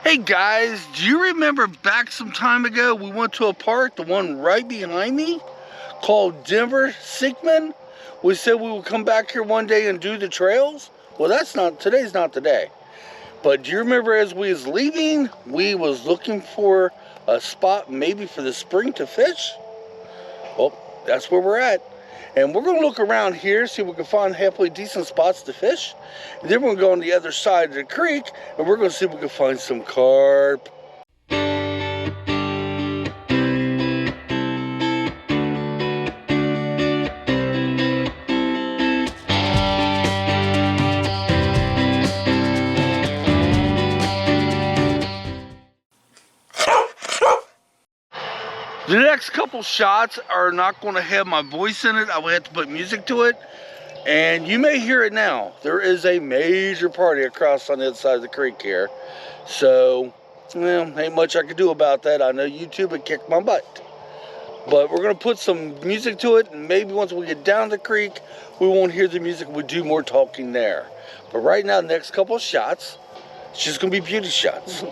Hey guys, do you remember back some time ago we went to a park, the one right behind me, called Denver Sickman? We said we would come back here one day and do the trails? Well, today's not the day. But do you remember as we was leaving, we was looking for a spot maybe for the spring to fish? Well, that's where we're at. And we're gonna look around here, see if we can find halfway decent spots to fish. And then we're gonna go on the other side of the creek and we're gonna see if we can find some carp. The next couple shots are not going to have my voice in it. I will have to put music to it. And you may hear it now. There is a major party across on the other side of the creek here. So, well, ain't much I can do about that. I know YouTube would kick my butt. But we're going to put some music to it. And maybe once we get down the creek, we won't hear the music. We'll do more talking there. But right now, the next couple shots, it's just going to be beauty shots.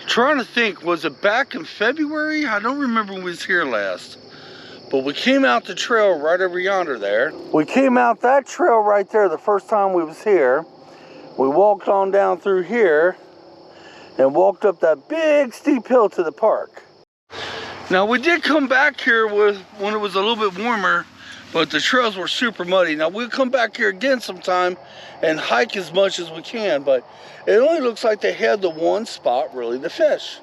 Trying to think, was it back in February? I don't remember when we was here last. But we came out the trail right over yonder there. We came out that trail right there the first time we was here. We walked on down through here and walked up that big steep hill to the park. Now we did come back here when it was a little bit warmer, but the trails were super muddy. Now we'll come back here again sometime and hike as much as we can, but it only looks like they had the one spot really to fish.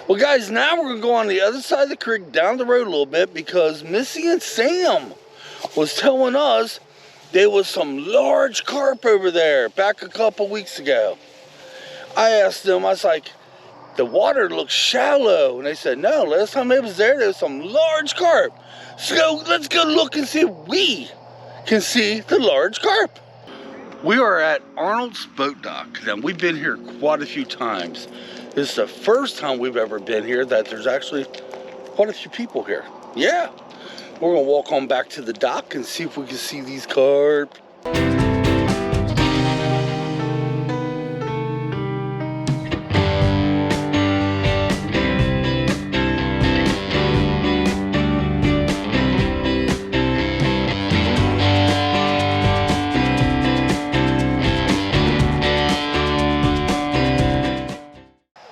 Well guys, now we're gonna go on the other side of the creek down the road a little bit because Missy and Sam was telling us there was some large carp over there back a couple weeks ago. I asked them, I was like, the water looks shallow. And they said, no, last time they was there was some large carp. So let's go look and see if we can see the large carp. We are at Arnold's boat dock. Now we've been here quite a few times. This is the first time we've ever been here that there's actually quite a few people here. Yeah, we're gonna walk on back to the dock and see if we can see these carp.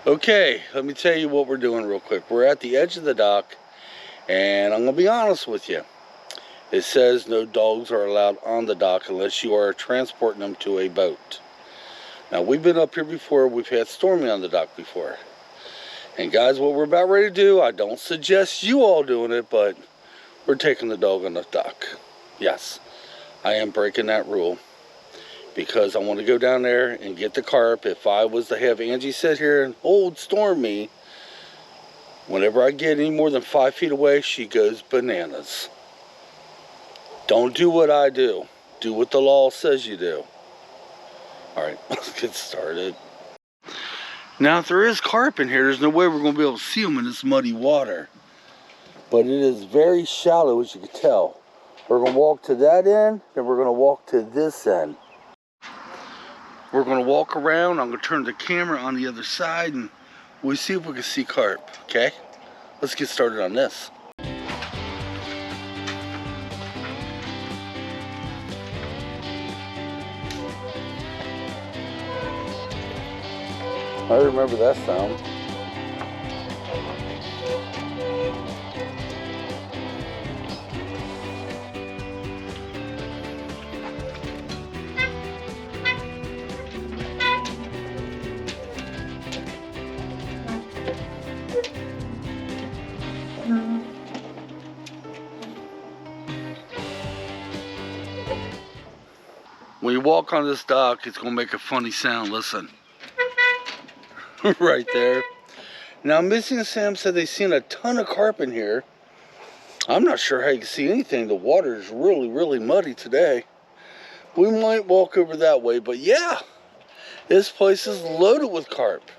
Okay, let me tell you what we're doing real quick. We're at the edge of the dock, and I'm going to be honest with you. It says no dogs are allowed on the dock unless you are transporting them to a boat. Now, we've been up here before. We've had Stormy on the dock before. And guys, what we're about ready to do, I don't suggest you all doing it, but we're taking the dog on the dock. Yes, I am breaking that rule, because I want to go down there and get the carp. If I was to have Angie sit here and hold Stormy, whenever I get any more than 5 feet away, she goes bananas. Don't do what I do. Do what the law says you do. All right, let's get started. Now, if there is carp in here, there's no way we're going to be able to see them in this muddy water. But it is very shallow, as you can tell. We're going to walk to that end, then we're going to walk to this end. We're going to walk around. I'm going to turn the camera on the other side and we'll see if we can see carp, okay? Let's get started on this. I remember that sound. When you walk on this dock, it's going to make a funny sound. Listen. Right there. Now, Missy and Sam said they seen a ton of carp in here. I'm not sure how you can see anything. The water is really, really muddy today. We might walk over that way, but yeah, this place is loaded with carp.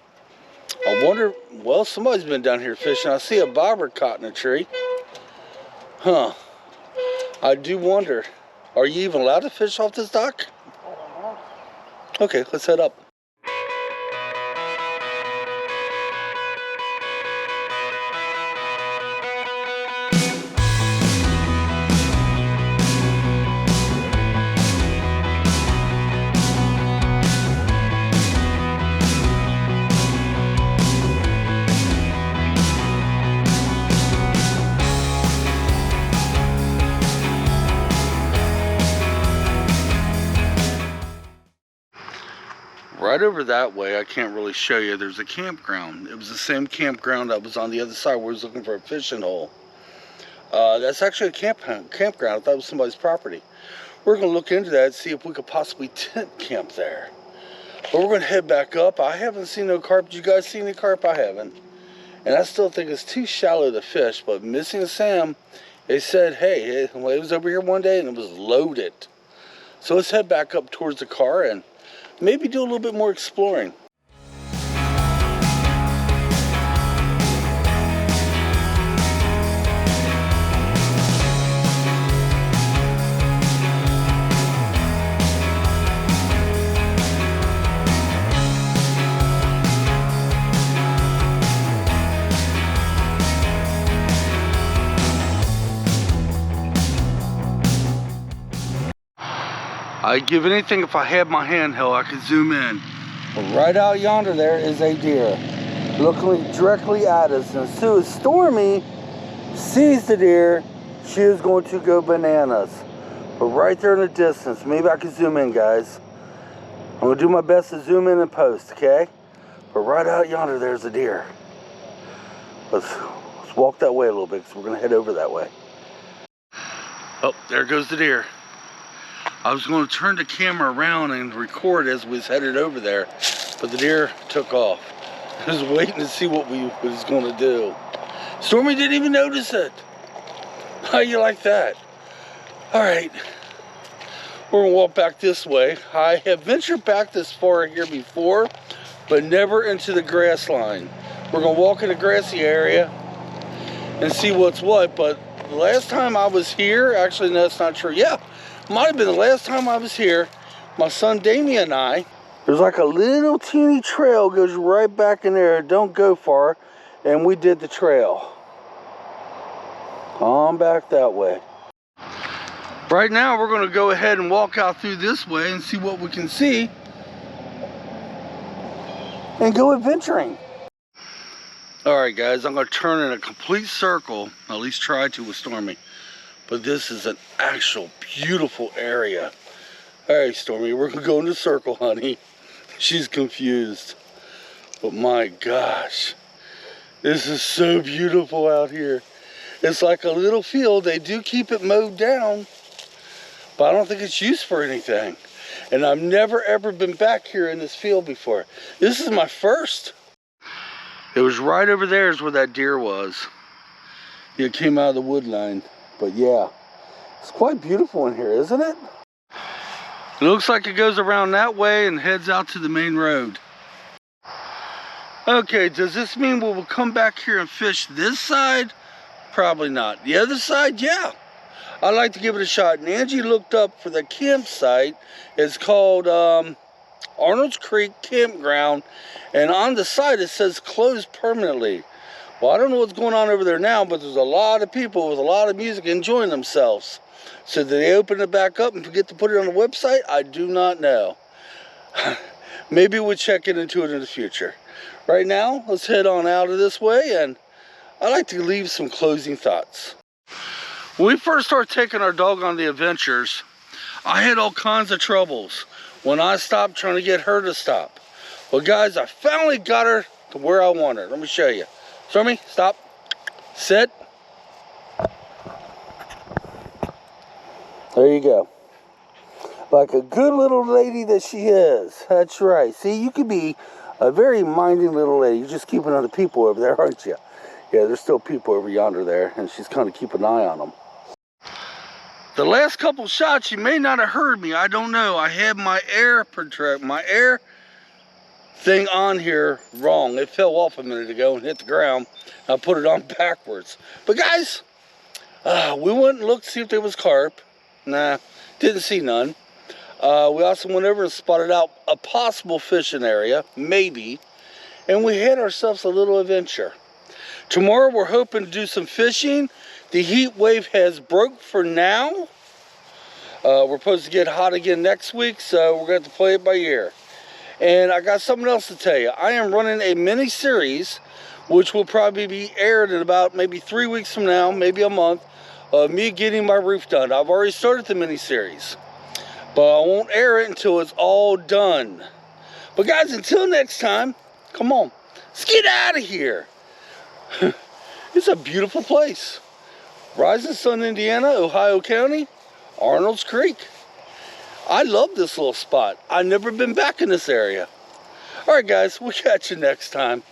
I wonder, well, somebody's been down here fishing. I see a bobber caught in a tree. Huh. I do wonder, are you even allowed to fish off this dock? I don't know. Okay, let's head up. Right over that way, I can't really show you, there's a campground. It was the same campground that was on the other side where I was looking for a fishing hole. That's actually a campground. I thought it was somebody's property. We're going to look into that and see if we could possibly tent camp there. But we're going to head back up. I haven't seen no carp. Did you guys see any carp? I haven't. And I still think it's too shallow to fish. But Missy and Sam, they said, hey, it was over here one day and it was loaded. So let's head back up towards the car and maybe do a little bit more exploring. I'd give anything if I had my handheld, I could zoom in. But right out yonder there is a deer looking directly at us. And as soon as Stormy sees the deer, she is going to go bananas. But right there in the distance, maybe I can zoom in, guys. I'm going to do my best to zoom in and post, okay? But right out yonder there's a deer. Let's walk that way a little bit because we're going to head over that way. Oh, there goes the deer. I was going to turn the camera around and record as we was headed over there, but the deer took off. I was waiting to see what we was going to do. Stormy didn't even notice it. How you like that? All right, we're going to walk back this way. I have ventured back this far here before, but never into the grass line. We're going to walk in the grassy area and see what's what, but the last time I was here, actually, no, that's not true. Yeah. Might have been the last time I was here. My son Damien and I, there's like a little teeny trail goes right back in there. Don't go far. And we did the trail. On back that way. Right now we're going to go ahead and walk out through this way and see what we can see. And go adventuring. Alright guys, I'm going to turn in a complete circle. At least try to with Stormy. But this is an actual beautiful area. All right, Stormy, we're gonna go in the circle, honey. She's confused. But my gosh, this is so beautiful out here. It's like a little field. They do keep it mowed down, but I don't think it's used for anything. And I've never ever been back here in this field before. This is my first. It was right over there is where that deer was. It came out of the wood line. But yeah, it's quite beautiful in here, isn't it? It looks like it goes around that way and heads out to the main road. Okay, does this mean we will come back here and fish this side? Probably not. The other side, yeah. I'd like to give it a shot. And Angie looked up for the campsite. It's called Arnold's Creek Campground. And on the side it says closed permanently. Well, I don't know what's going on over there now, but there's a lot of people with a lot of music enjoying themselves. So did they open it back up and forget to put it on the website? I do not know. Maybe we'll check into it in the future. Right now, let's head on out of this way, and I'd like to leave some closing thoughts. When we first started taking our dog on the adventures, I had all kinds of troubles when I stopped trying to get her to stop. Well, guys, I finally got her to where I want her. Let me show you. Stormy, stop. Sit. There you go. Like a good little lady that she is. That's right. See, you could be A very minding little lady. You're just keeping other people over there, aren't you? Yeah, there's still people over yonder there, and she's kind of keeping an eye on them. The last couple shots, you may not have heard me. I don't know. I had my air thing on here wrong. It fell off a minute ago and hit the ground. I put it on backwards. But guys, we went and looked to see if there was carp. Nah, didn't see none. We also went over and spotted out a possible fishing area, maybe. And we had ourselves a little adventure. Tomorrow we're hoping to do some fishing. The heat wave has broke for now. We're supposed to get hot again next week, so we're going to have to play it by ear. And I got something else to tell you. I am running a mini series, which will probably be aired in about maybe 3 weeks from now, maybe a month, of me getting my roof done. I've already started the mini series, but I won't air it until it's all done. But guys, until next time, come on, let's get out of here. It's a beautiful place. Rising Sun, Indiana, Ohio County, Arnold's Creek. I love this little spot. I've never been back in this area. All right, guys, we'll catch you next time.